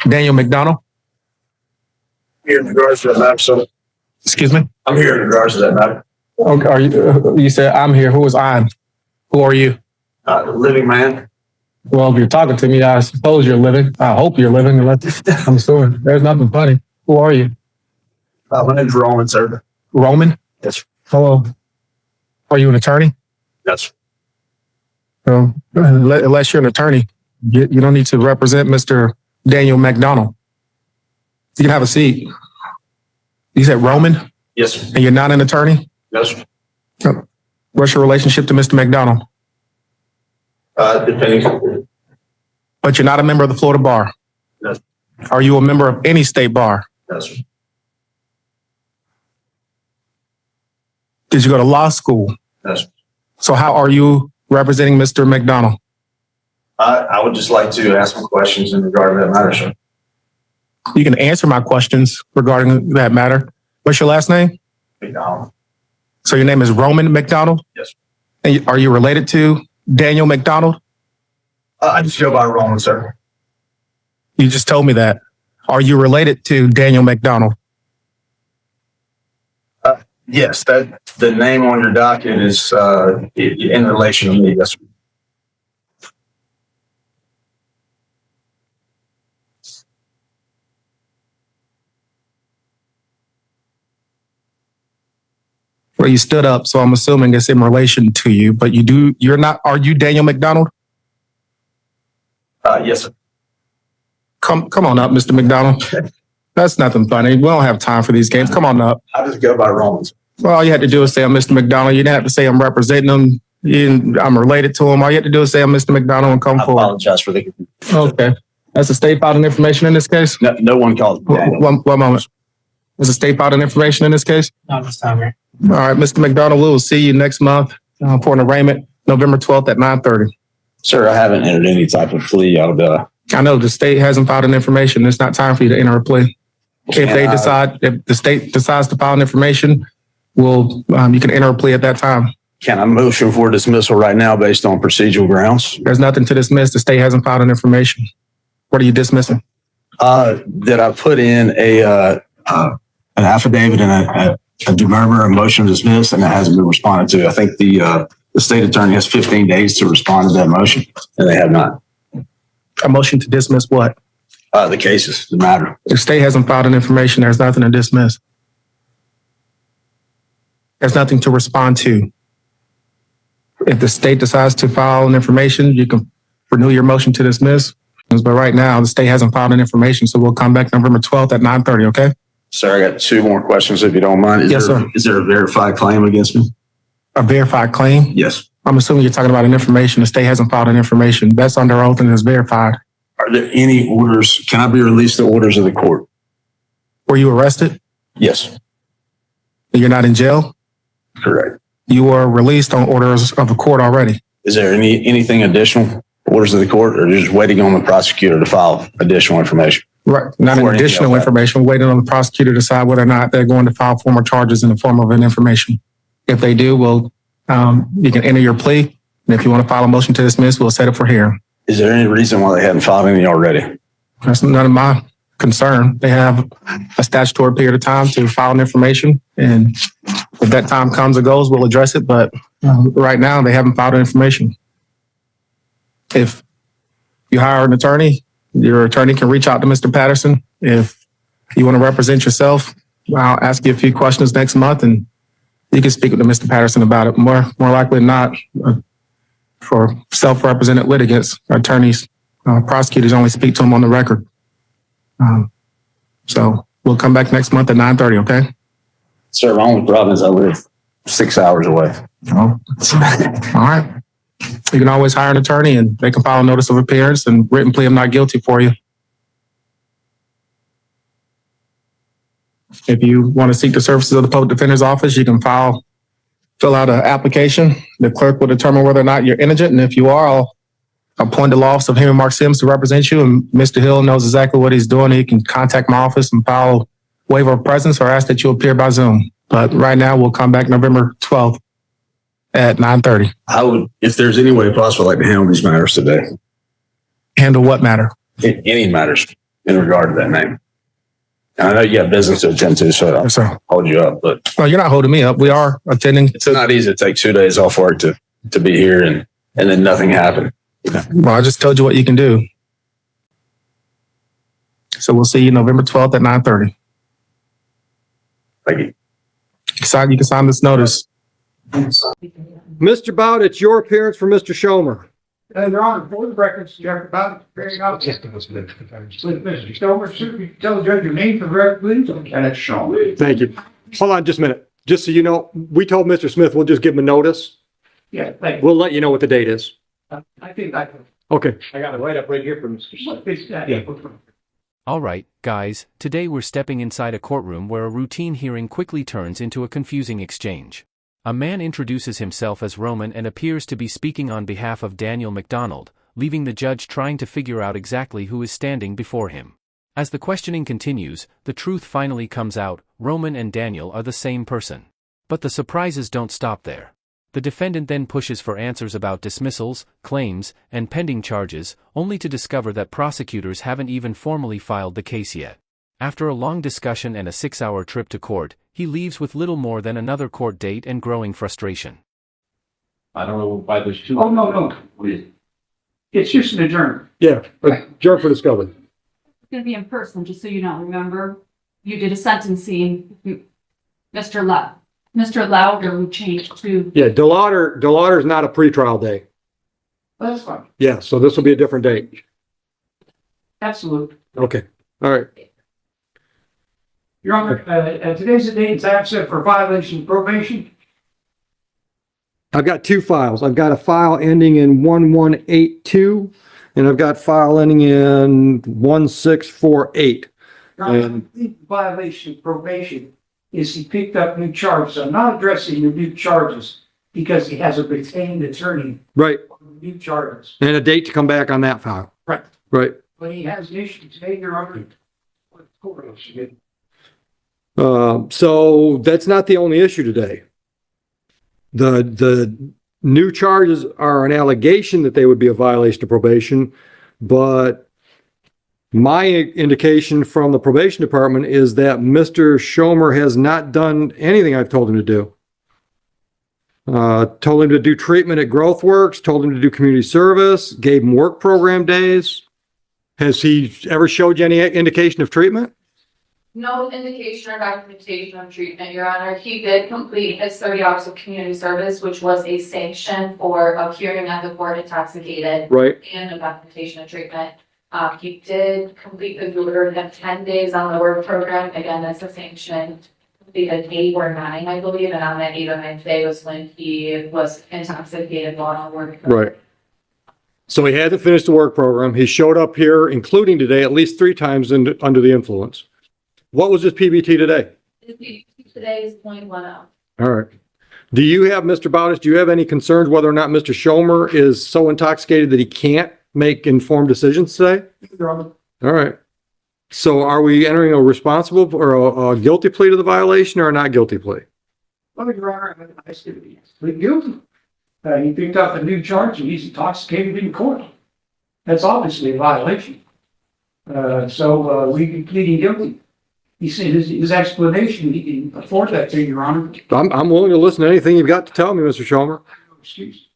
Daniel McDonald? Here in regards to that matter, so Excuse me? I'm here in regards to that matter. Okay, are you, you said I'm here. Who is I? Who are you? Living man. Well, if you're talking to me, I suppose you're living. I hope you're living. I'm assuming. There's nothing funny. Who are you? My name's Roman, sir. Roman? Yes. Hello. Are you an attorney? Yes. Well, unless you're an attorney, you don't need to represent Mr. Daniel McDonald. You can have a seat. You said Roman? Yes. And you're not an attorney? Yes. What's your relationship to Mr. McDonald? Depending. But you're not a member of the Florida Bar? Yes. Are you a member of any state bar? Yes. Did you go to law school? Yes. So how are you representing Mr. McDonald? I would just like to ask some questions in regard to that matter, sir. You can answer my questions regarding that matter. What's your last name? McDonald. So your name is Roman McDonald? Yes. And are you related to Daniel McDonald? I just go by Roman, sir. You just told me that. Are you related to Daniel McDonald? Yes, that the name on your docket is in relation to me. Yes. Well, you stood up, so I'm assuming it's in relation to you, but you're not, are you Daniel McDonald? Yes, sir. Come on up, Mr. McDonald. That's nothing funny. We don't have time for these games. Come on up. I just go by Roman. Well, all you had to do is say I'm Mr. McDonald. You didn't have to say I'm representing him. I'm related to him. All you had to do is say I'm Mr. McDonald and come forward. I apologize for the confusion. Okay. That's the state filing information in this case? No one calls me Daniel. One moment. Is the state filing information in this case? Not this time here. All right, Mr. McDonald, we will see you next month for an arraignment, November 12th at 9:30. Sir, I haven't entered any type of plea. I know the state hasn't filed an information. It's not time for you to enter a plea. If the state decides to file an information, you can enter a plea at that time. Can I motion for dismissal right now based on procedural grounds? There's nothing to dismiss. The state hasn't filed an information. What are you dismissing? That I put in an affidavit and a demurrer, a motion to dismiss, and it hasn't been responded to. I think the state attorney has 15 days to respond to that motion, and they have not. A motion to dismiss what? The cases, the matter. The state hasn't filed an information. There's nothing to dismiss. There's nothing to respond to. If the state decides to file an information, you can renew your motion to dismiss. But right now, the state hasn't filed an information, so we'll come back November 12th at 9:30, okay? Sir, I got two more questions if you don't mind. Yes, sir. Is there a verified claim against me? A verified claim? Yes. I'm assuming you're talking about an information. The state hasn't filed an information. That's under oath and is verified. Are there any orders? Can I be released to orders of the court? Were you arrested? Yes. You're not in jail? Correct. You were released on orders of the court already. Is there anything additional? Orders of the court, or just waiting on the prosecutor to file additional information? Right. Not an additional information. We're waiting on the prosecutor to decide whether or not they're going to file formal charges in the form of an information. If they do, you can enter your plea. And if you want to file a motion to dismiss, we'll set it for hearing. Is there any reason why they hadn't filed any already? That's none of my concern. They have a statutory period of time to file an information. And if that time comes or goes, we'll address it. But right now, they haven't filed an information. If you hire an attorney, your attorney can reach out to Mr. Patterson. If you want to represent yourself, I'll ask you a few questions next month and you can speak with Mr. Patterson about it. More likely than not, for self-represented litigants, attorneys, prosecutors only speak to them on the record. So we'll come back next month at 9:30, okay? Sir, my only problem is I live 6 hours away. Oh, all right. You can always hire an attorney and they can file a notice of appearance and written plea of not guilty for you. If you want to seek the services of the public defender's office, you can fill out an application. The clerk will determine whether or not you're indigent. And if you are, I'll appoint the law office of Henry Mark Sims to represent you. And Mr. Hill knows exactly what he's doing. He can contact my office and file a waiver of presence or ask that you appear by Zoom. But right now, we'll come back November 12th at 9:30. I would, if there's any way possible, I'd like to handle these matters today. Handle what matter? Any matters. in regard to that name. And I know you have business to attend to, so I'll Yes, sir. hold you up, but No, you're not holding me up. We are attending. it's not easy to take 2 days off work to be here and then nothing happened. Well, I just told you what you can do. So we'll see you November 12th at 9:30. Thank you. You can sign this notice. Mr. Bowd, it's your appearance for Mr. Schomer. Your Honor, for the records, Jeff, about very obvious. With Mr. Stover, sir, you tell the judge your name for the record, please. And it's Sean. Thank you. Hold on just a minute. Just so you know, we told Mr. Smith we'll just give him a notice. Yeah, thank you. We'll let you know what the date is. I think I can. Okay. I got it right up right here from Mr. Smith. All right, guys, today we're stepping inside a courtroom where a routine hearing quickly turns into a confusing exchange. A man introduces himself as Roman and appears to be speaking on behalf of Daniel McDonald, leaving the judge trying to figure out exactly who is standing before him. As the questioning continues, the truth finally comes out: Roman and Daniel are the same person. But the surprises don't stop there. The defendant then pushes for answers about dismissals, claims, and pending charges, only to discover that prosecutors haven't even formally filed the case yet. After a long discussion and a 6-hour trip to court, he leaves with little more than another court date and growing frustration. I don't know why there's two. Oh, no. It's just an adjournment. Yeah, adjourn for discovery. It's gonna be in person, just so you know. Remember, you did a sentencing, Mr. Louder changed to. Yeah, Delauder's not a pretrial day. That's fine. Yeah, so this will be a different date. Absolutely. Okay, all right. Your Honor, today's the date and time set for violation of probation. I've got two files. I've got a file ending in 1182, and I've got file ending in 1648. Your Honor, the violation of probation is he picked up new charges. I'm not addressing the new charges because he has a retained attorney Right, on the new charges. and a date to come back on that file. Right. Right. But he has an issue today, Your Honor. So that's not the only issue today. The new charges are an allegation that they would be a violation of probation, but my indication from the probation department is that Mr. Schomer has not done anything I've told him to do. Told him to do treatment at GrowthWorks, told him to do community service, gave him work program days. Has he ever showed you any indication of treatment? No indication or documentation of treatment, Your Honor. He did complete his 30 hours of community service, which was a sanction for appearing at the court intoxicated, Right, and a documentation of treatment. He did complete the order of 10 days on the work program. Again, that's a sanction. Completed 8 or 9, I believe, and on that 8 or 9th day was when he was intoxicated while on work. right. So he hasn't finished the work program. He showed up here, including today, at least 3 times under the influence. What was his PBT today? Today is 0.10. All right. Do you have, Mr. Bowditch, do you have any concerns whether or not Mr. Schomer is so intoxicated that he can't make informed decisions today? Your Honor. All right. So are we entering a responsible or a guilty plea to the violation or a not guilty plea? Well, Your Honor, I said he's plead guilty. He picked up a new charge and he's intoxicated in court. That's obviously a violation. So we can plead him guilty. He said his explanation, he can afford that to Your Honor. I'm willing to listen to anything you've got to tell me, Mr. Schomer. No excuse.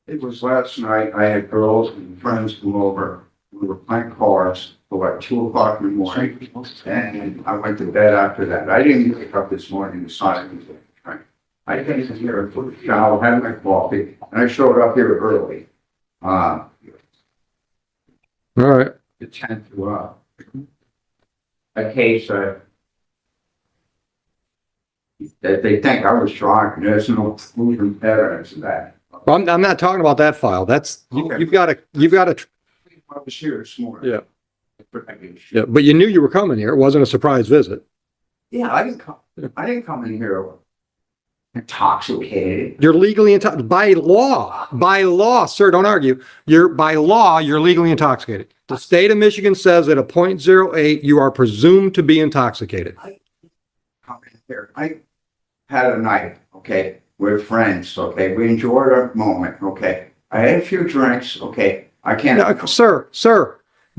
It was last night. I had girls and friends come over. We were playing cards till like 2 o'clock in the morning. And I went to bed after that. I didn't wake up this morning to sign anything. Right? I came here, took a shower, had my coffee, and I showed up here early. All right. To tend to a case that they think I was drunk. There's no proven evidence of that. Well, I'm not talking about that file. That's, Okay. you've got to, I was here this morning. yeah. Yeah, but you knew you were coming here. It wasn't a surprise visit. Yeah, I didn't come. I didn't come in here intoxicated. You're legally intoxicated by law, sir, don't argue. By law, you're legally intoxicated. The state of Michigan says at a 0.08, you are presumed to be intoxicated. Come in here. I had a night, okay, with friends, okay. We enjoyed our moment, okay. I had a few drinks, okay. I can't. Now, sir,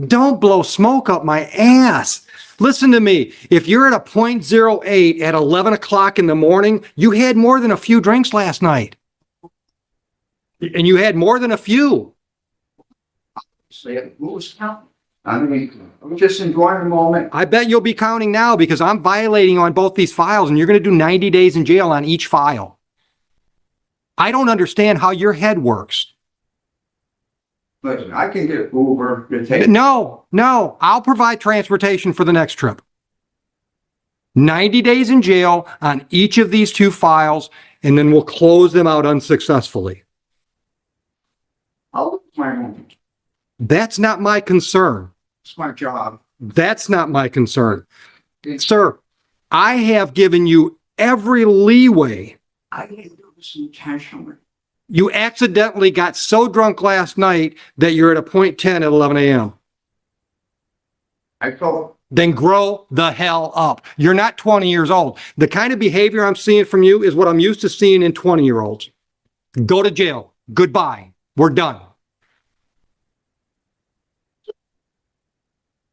Don't blow smoke up my ass. Listen to me. If you're at a .08 at 11 o'clock in the morning, you had more than a few drinks last night. And you had more than a few. Say, who was counting? I mean, I'm just enjoying the moment. I bet you'll be counting now because I'm violating on both these files and you're going to do 90 days in jail on each file. I don't understand how your head works. Listen, I can get Uber to take. No, I'll provide transportation for the next trip. 90 days in jail on each of these two files, and then we'll close them out unsuccessfully. I'll lose my home. That's not my concern. It's my job. That's not my concern. Sir, I have given you every leeway. I didn't do this intentionally. You accidentally got so drunk last night that you're at a .10 at 11 a.m. I told, Then grow the hell up. You're not 20 years old. The kind of behavior I'm seeing from you is what I'm used to seeing in 20-year-olds. Go to jail. Goodbye. We're done.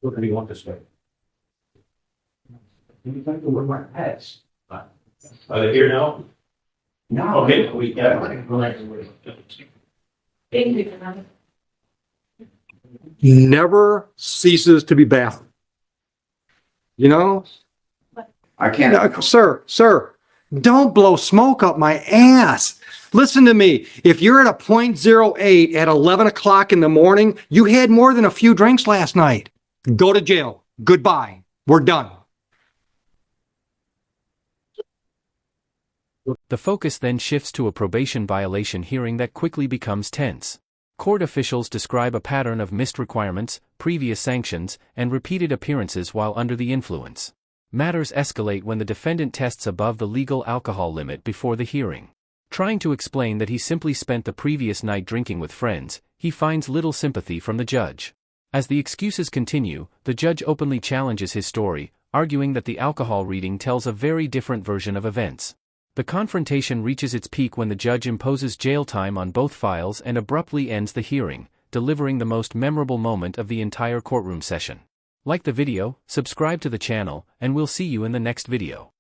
What do you want this way? You think we're my pets? Are they here now? no. Okay, we got. Thank you for that. Never ceases to be baffled. You know? I can't. Sir, don't blow smoke up my ass. Listen to me. If you're at a .08 at 11 o'clock in the morning, you had more than a few drinks last night. Go to jail. Goodbye. We're done. The focus then shifts to a probation violation hearing that quickly becomes tense. Court officials describe a pattern of missed requirements, previous sanctions, and repeated appearances while under the influence. Matters escalate when the defendant tests above the legal alcohol limit before the hearing. Trying to explain that he simply spent the previous night drinking with friends, he finds little sympathy from the judge. As the excuses continue, the judge openly challenges his story, arguing that the alcohol reading tells a very different version of events. The confrontation reaches its peak when the judge imposes jail time on both files and abruptly ends the hearing, delivering the most memorable moment of the entire courtroom session. Like the video, subscribe to the channel, and we'll see you in the next video.